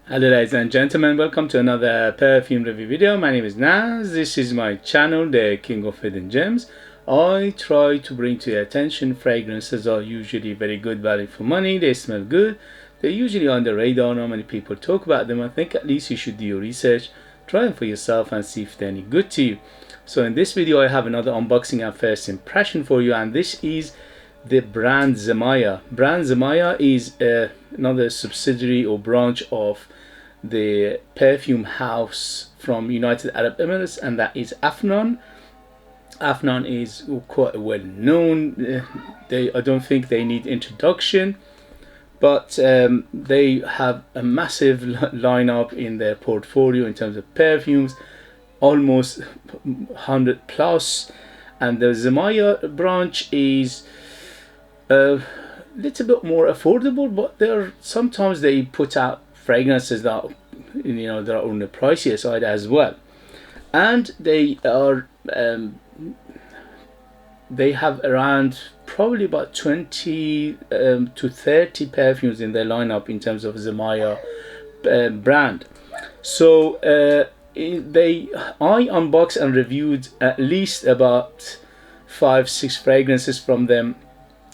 Hello ladies and gentlemen, welcome to another perfume review video. My name is Naz. This is my channel, the King of Hidden Gems. I try to bring to your attention fragrances are usually very good value for money. They smell good. They're usually on the radar. Not many people talk about them. I think at least you should do your research, try them for yourself and see if they're any good to you. So in this video I have another unboxing and first impression for you, and this is the brand Zimaya. Brand Zimaya is another subsidiary or branch of the perfume house from United Arab Emirates, and that is Afnan. Afnan is quite well known. I don't think they need introduction, but they have a massive lineup in their portfolio in terms of perfumes, almost 100 plus, and the Zimaya branch is a little bit more affordable, but sometimes they put out fragrances that that are on the pricier side as well, and they have around probably about 20 to 30 perfumes in their lineup in terms of Zimaya brand. So I unboxed and reviewed at least about 5-6 fragrances from them,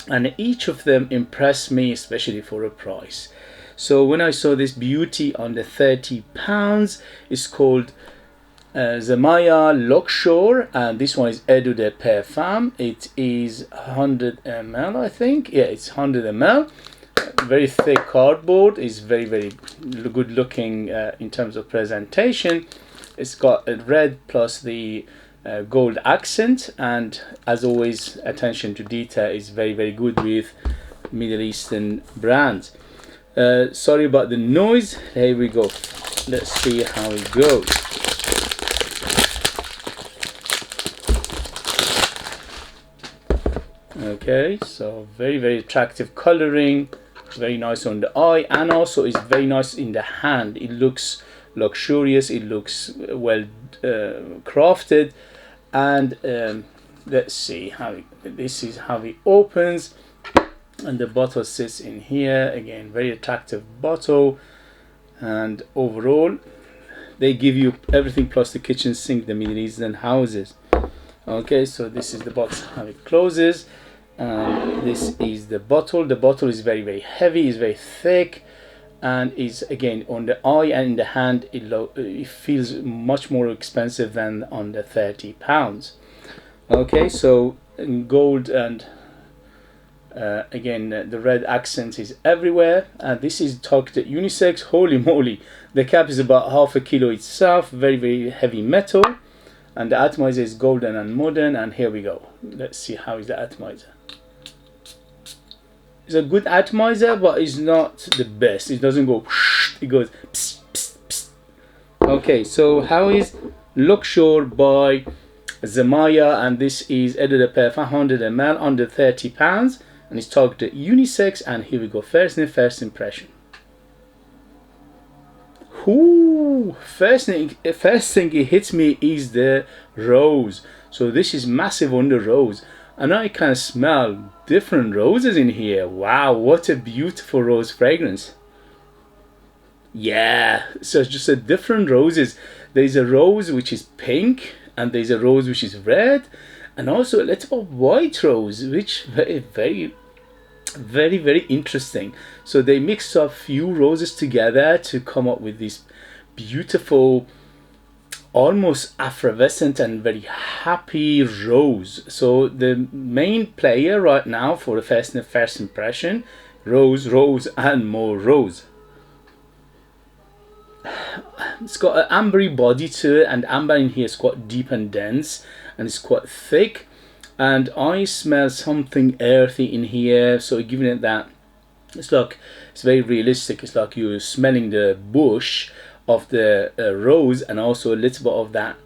and each of them impressed me, especially for a price. So when I saw this beauty on the £30, it's called Zimaya Luxor, and this one is Eau de Parfum. It is 100 ml, I think. Yeah, it's 100 ml. Very thick cardboard. It's very good looking in terms of presentation. It's got a red plus the gold accent, and as always, attention to detail is very good with Middle Eastern brands. Sorry about the noise. Here we go. Let's see how it goes. Okay, so very attractive coloring, very nice on the eye, and also it's very nice in the hand. It looks luxurious, it looks well crafted, and let's see how this is how it opens. And the bottle sits in here again, very attractive bottle, and overall they give you everything plus the kitchen sink, the Middle Eastern houses. Okay, so this is the box, how it closes, and this is the bottle. The bottle is very heavy, is very thick, and is again on the eye and in the hand it feels much more expensive than on the £30. Okay, so in gold, and again the red accent is everywhere, and this is targeted unisex. Holy moly, the cap is about half a kilo itself, very heavy metal, and the atomizer is golden and modern. And here we go, let's see how is the atomizer. It's a good atomizer, but it's not the best. It doesn't go whoosh, it goes psst, psst, psst. Okay, so how is Luxor by Zimaya, and this is Eau de Parfum 100 ml under £30, and it's targeted unisex. And here we go, first impression. Ooh, first thing it hits me is the rose. So this is massive on the rose, and I can smell different roses in here. Wow, what a beautiful rose fragrance. Yeah, so it's just a different roses. There's a rose which is pink, and there's a rose which is red, and also a little white rose, which very interesting. So they mix a few roses together to come up with this beautiful, almost effervescent and very happy rose. So the main player right now for the first impression, rose and more rose. It's got an ambery body to it, and amber in here is quite deep and dense, and it's quite thick, and I smell something earthy in here. So giving it that, it's very realistic. It's like you're smelling the bush of the rose, and also a little bit of that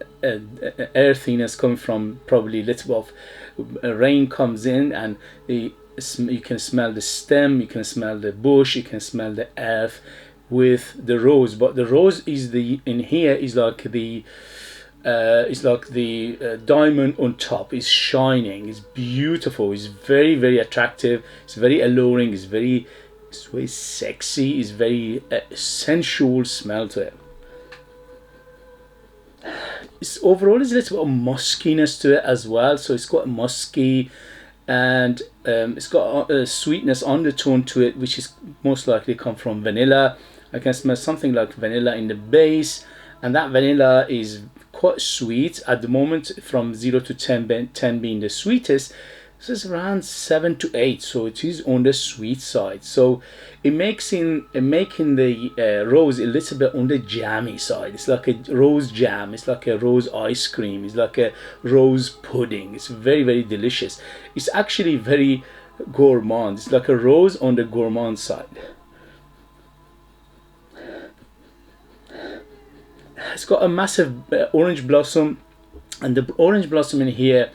earthiness coming from probably a little bit of rain comes in, and you can smell the stem, you can smell the bush, you can smell the earth with the rose. But the rose is in here is like the diamond on top. Is shining, it's beautiful, it's very attractive, it's very alluring, it's very It's very sexy, it's very sensual smell to it. It's overall it's a little bit of muskiness to it as well, so it's got musky, and it's got a sweetness undertone to it, which is most likely come from vanilla. I can smell something like vanilla in the base, and that vanilla is quite sweet at the moment, from 0 to 10 being the sweetest. This is around 7 to 8, so it is on the sweet side. So it makes making the rose a little bit on the jammy side. It's like a rose jam, it's like a rose ice cream, it's like a rose pudding. It's very, very delicious. It's actually very gourmand. It's like a rose on the gourmand side. It's got a massive orange blossom, and the orange blossom in here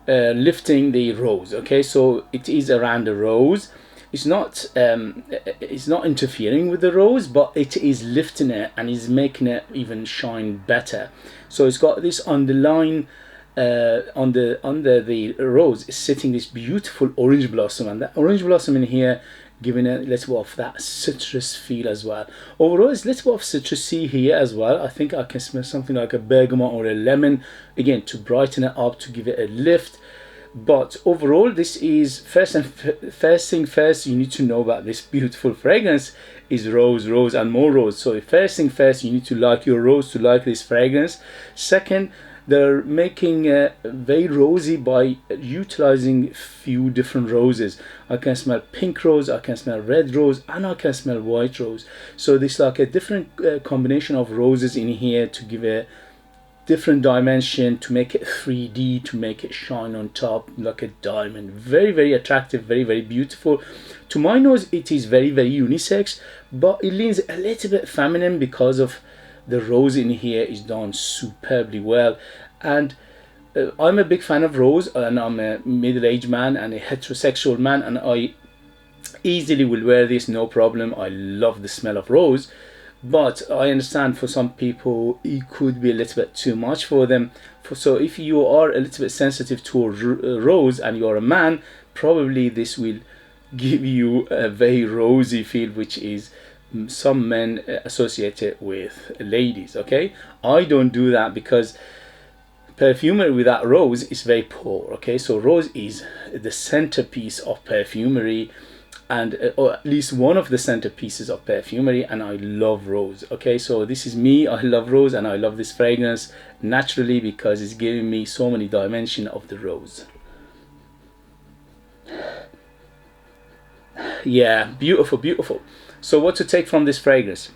lifting the rose. Okay, so it is around the rose. It's not interfering with the rose, but it is lifting it and is making it even shine better. So it's got this underline under the rose is sitting this beautiful orange blossom, and that orange blossom in here giving it a little bit of that citrus feel as well. Overall, it's a little bit of citrusy here as well. I think I can smell something like a bergamot or a lemon, again, to brighten it up, to give it a lift. But overall, this is first thing first you need to know about this beautiful fragrance is rose, rose, and more rose. So first thing first, you need to like your rose to like this fragrance. Second, they're making very rosy by utilizing few different roses. I can smell pink rose, I can smell red rose, and I can smell white rose. So this like a different combination of roses in here to give a different dimension, to make it 3D, to make it shine on top like a diamond. Very, very attractive, very, very beautiful. To my nose, it is very, very unisex, but it leans a little bit feminine because of the rose in here is done superbly well. And I'm a big fan of rose, and I'm a middle-aged man and a heterosexual man, and I easily will wear this, no problem. I love the smell of rose, but I understand for some people it could be a little bit too much for them. So if you are a little bit sensitive to rose and you're a man, probably this will give you a very rosy feel, which is some men associate it with ladies. Okay, I don't do that because perfumery without rose is very poor. Okay, so rose is the centerpiece of perfumery, and or at least one of the centerpieces of perfumery, and I love rose. Okay, so this is me. I love rose, and I love this fragrance naturally because it's giving me so many dimensions of the rose. Yeah, beautiful, beautiful. So what to take from this fragrance?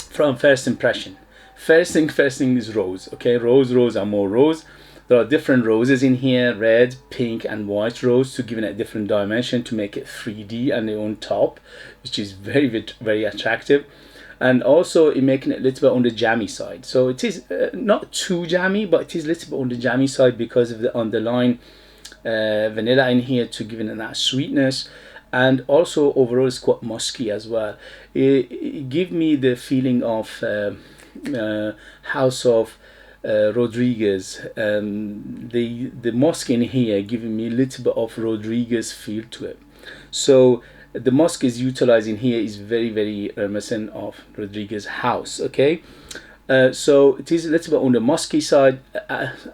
From first impression, first thing is rose. Okay, rose, rose, and more rose. There are different roses in here, red, pink, and white rose, to give it a different dimension, to make it 3D and on top, which is very, very attractive. And also it making it a little bit on the jammy side. So it is not too jammy, but it is a little bit on the jammy side because of the underlying vanilla in here to give it that sweetness. And also overall it's quite musky as well. It give me the feeling of House of Rodriguez. The musk in here giving me a little bit of Rodriguez feel to it. So the musk is utilizing here is very, very reminiscent of Rodriguez house. Okay, so it is a little bit on the musky side.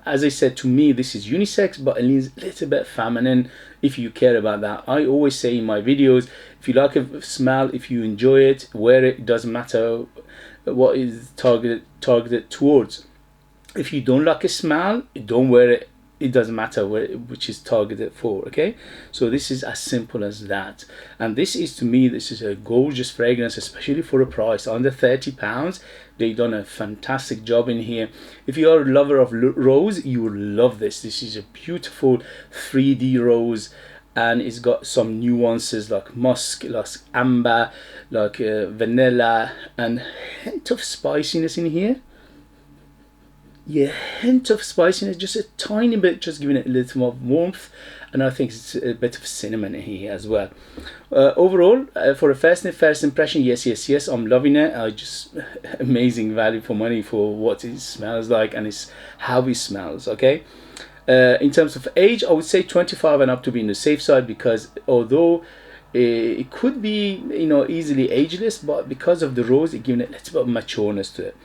As I said, to me this is unisex, but it leans a little bit feminine if you care about that. I always say in my videos, if you like a smell, if you enjoy it, wear it. It doesn't matter what is targeted towards. If you don't like a smell, don't wear it. It doesn't matter which is targeted for. Okay, so this is as simple as that. And this is, to me, this is a gorgeous fragrance, especially for a price under £30. They've done a fantastic job in here. If you are a lover of rose, you will love this. This is a beautiful 3D rose, and it's got some nuances like musk, like amber, like vanilla, and a hint of spiciness in here. Yeah, hint of spiciness, just a tiny bit, just giving it a little more warmth, and I think it's a bit of cinnamon in here as well. Overall, for a first impression, yes, I'm loving it. Just amazing value for money for what it smells like, and it's how it smells. Okay, in terms of age, I would say 25 and up to be in the safe side, because although It could be, you know, easily ageless, but because of the rose, it gives it a little bit of matureness to it.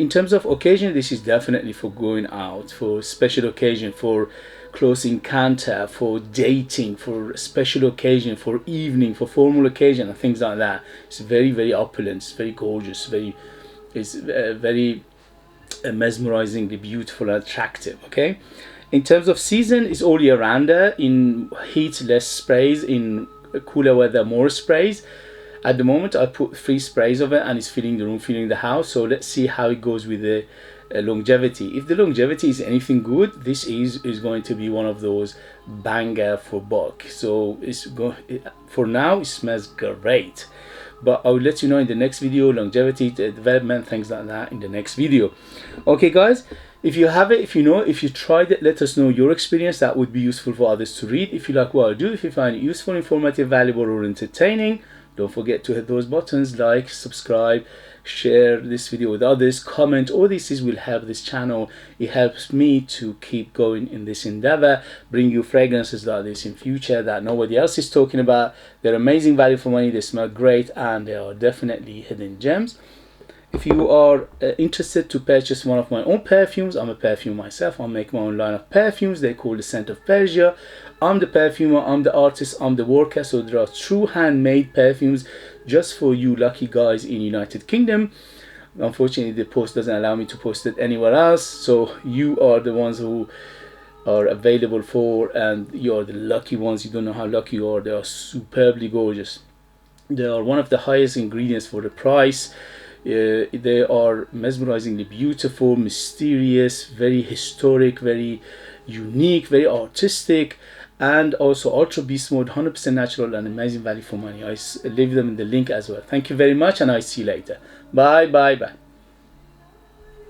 In terms of occasion, this is definitely for going out, for special occasion, for close encounter, for dating, for special occasion, for evening, for formal occasion, and things like that. It's very, very opulent, it's very gorgeous, it's very mesmerizingly beautiful and attractive. Okay, in terms of season, it's all year rounder. In heat, less sprays. In cooler weather, more sprays. At the moment, I put 3 sprays of it, and it's filling the room, filling the house. So let's see how it goes with the longevity. If the longevity is anything good, this is going to be one of those banger for buck. So for now, it smells great. But I will let you know in the next video, longevity, the development, things like that in the next video. Okay, guys. If you have it, if you tried it, let us know your experience. That would be useful for others to read. If you like what I do, if you find it useful, informative, valuable, or entertaining, don't forget to hit those buttons, like, subscribe, share this video with others, comment. All this will help this channel. It helps me to keep going in this endeavor, bring you fragrances like this in future that nobody else is talking about. They're amazing value for money, they smell great, and they are definitely hidden gems. If you are interested to purchase one of my own perfumes, I'm a perfumer myself. I make my own line of perfumes. They call the scent of Persia. I'm the perfumer, I'm the artist, I'm the worker. So there are true handmade perfumes just for you lucky guys in United Kingdom. Unfortunately, the post doesn't allow me to post it anywhere else. So you are the ones who are available for, and you are the lucky ones. You don't know how lucky you are. They are superbly gorgeous. They are one of the highest ingredients for the price. They are mesmerizingly beautiful, mysterious, very historic, very unique, very artistic, and also ultra beast mode, 100% natural, and amazing value for money. I leave them in the link as well. Thank you very much, and I see you later. Bye.